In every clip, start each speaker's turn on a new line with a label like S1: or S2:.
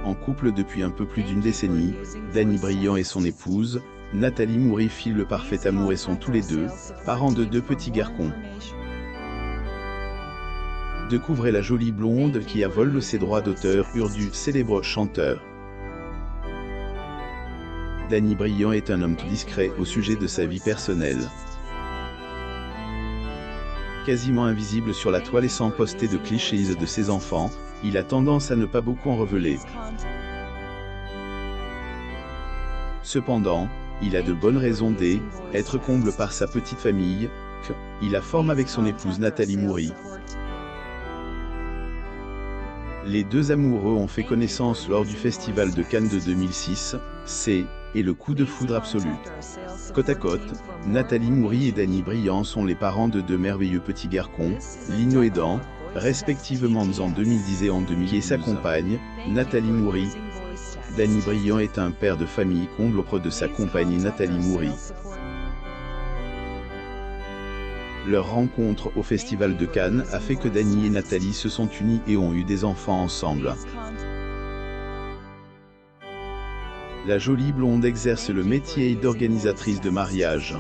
S1: En couple depuis un peu plus d'une décennie, Danny Briand et son épouse, Nathalie Moury filent le parfait amour et sont tous les deux, parents de 2 petits garçons. Découvrez la jolie blonde qui a volé ses droits d'auteur du célèbre chanteur. Danny Briand est un homme tout discret au sujet de sa vie personnelle. Quasiment invisible sur la toile et sans poster de clichés de ses enfants, il a tendance à ne pas beaucoup en révéler. Cependant, il a de bonnes raisons d'être comble par sa petite famille, qu'il a forme avec son épouse Nathalie Moury. Les deux amoureux ont fait connaissance lors du Festival de Cannes de 2006, et le coup de foudre absolu. Côte à côte, Nathalie Moury et Danny Briand sont les parents de 2 merveilleux petits garçons, Lino et Dan, respectivement en 2010 et en 2000, et sa compagne, Nathalie Moury. Danny Briand est un père de famille comble auprès de sa compagne Nathalie Moury. Leur rencontre au Festival de Cannes a fait que Danny et Nathalie se sont unis et ont eu des enfants ensemble. La jolie blonde exerce le métier d'organisatrice de mariage.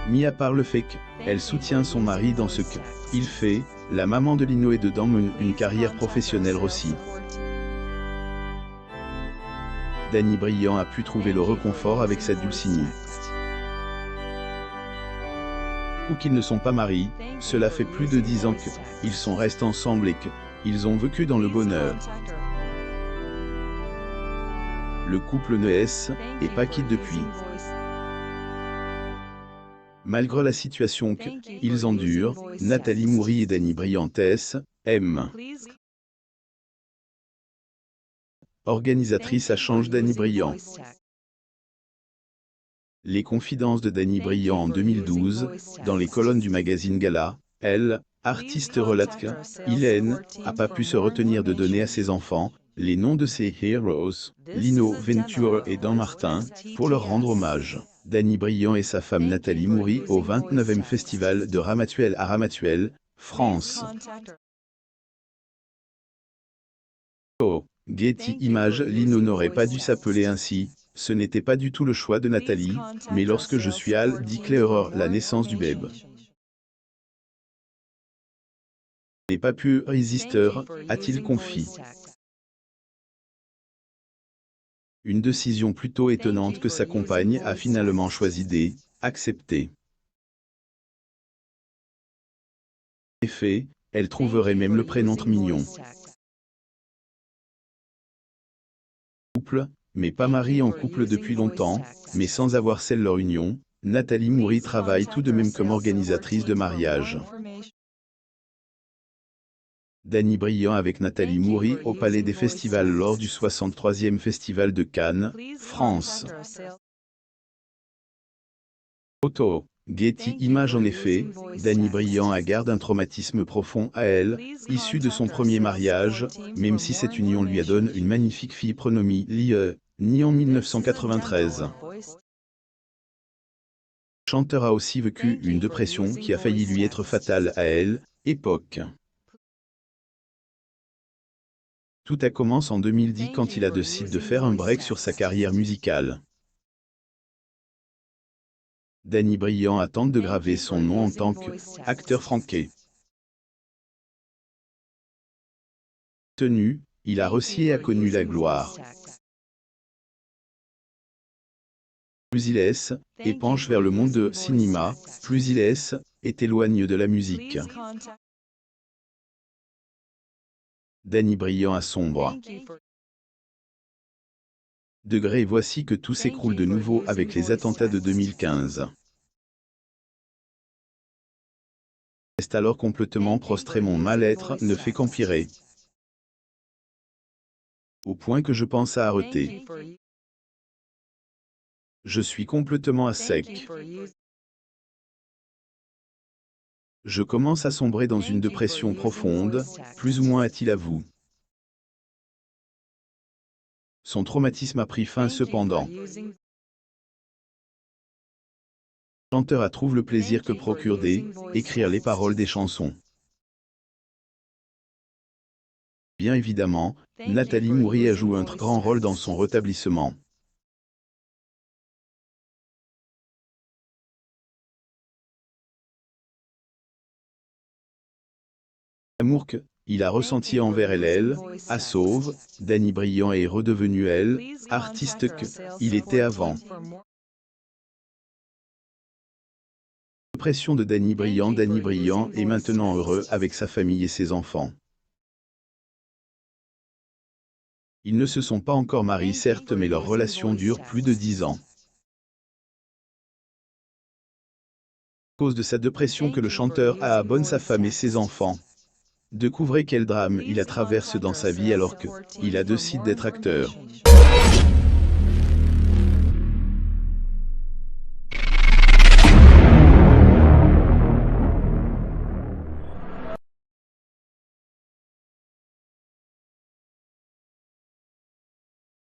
S1: Mis à part le fait qu'elle soutient son mari dans ce qu'il fait, la maman de Lino et de Dan mène une carrière professionnelle aussi. Danny Briand a pu trouver le réconfort avec sa Dulcinée. Ou qu'ils ne sont pas mariés, cela fait plus de 10 ans qu'ils sont restés ensemble et qu'ils ont vécu dans le bonheur. Le couple n'est pas quitte depuis. Malgré la situation qu'ils endurent, Nathalie Moury et Danny Briand aiment. Organisatrice à change Danny Briand. Les confidences de Danny Briand en 2012, dans les colonnes du magazine Gala, artiste relate qu'il n'a pas pu se retenir de donner à ses enfants les noms de ses heroes, Lino Ventura et Dan Martin, pour leur rendre hommage. Danny Briand et sa femme Nathalie Moury au 29e festival de Ramatuelle à Ramatuelle, France. Getty Images. Lino n'aurait pas dû s'appeler ainsi, ce n'était pas du tout le choix de Nathalie, mais lorsque je suis déclaré la naissance du bébé. N'est pas pu résister, a-t-il confié. Une décision plutôt étonnante que sa compagne a finalement choisi d'accepter. En effet, elle trouverait même le prénom mignon. Couple, mais pas marié en couple depuis longtemps, mais sans avoir scellé leur union, Nathalie Moury travaille tout de même comme organisatrice de mariage. Danny Briand avec Nathalie Moury au Palais des Festivals lors du 63e Festival de Cannes, France. Photo. Getty Images. En effet, Danny Briand a gardé un traumatisme profond à elle, issu de son premier mariage, même si cette union lui a donné une magnifique fille prénommée née en 1993. Le chanteur a aussi vécu une dépression qui a failli lui être fatale à époque. Tout a commencé en 2010 quand il a décidé de faire un break sur sa carrière musicale. Danny Briand a tenté de graver son nom en tant qu'acteur franqué. Il a réussi et a connu la gloire. Plus il penche vers le monde du cinéma, plus il est éloigné de la musique. Danny Briand a sombre. Degré. Voici que tout s'écroule de nouveau avec les attentats de 2015. Reste alors complètement prostré. Mon mal-être ne fait qu'empirer. Au point que je pense à arrêter. Je suis complètement à sec. Je commence à sombrer dans une dépression profonde, plus ou moins a-t-il avoué. Son traumatisme a pris fin cependant. Le chanteur a trouvé le plaisir que procure d'écrire les paroles des chansons. Bien évidemment, Nathalie Moury a joué un très grand rôle dans son rétablissement. L'amour qu'il a ressenti envers elle, à Sauve, Danny Briand est redevenu elle, artiste qu'il était avant. Pression de Danny Briand est maintenant heureux avec sa famille et ses enfants. Ils ne se sont pas encore mariés certes, mais leur relation dure plus de 10 ans. À cause de sa dépression que le chanteur a abandonné sa femme et ses enfants. Découvrez quel drame il a traversé dans sa vie alors qu'il a décidé d'être acteur.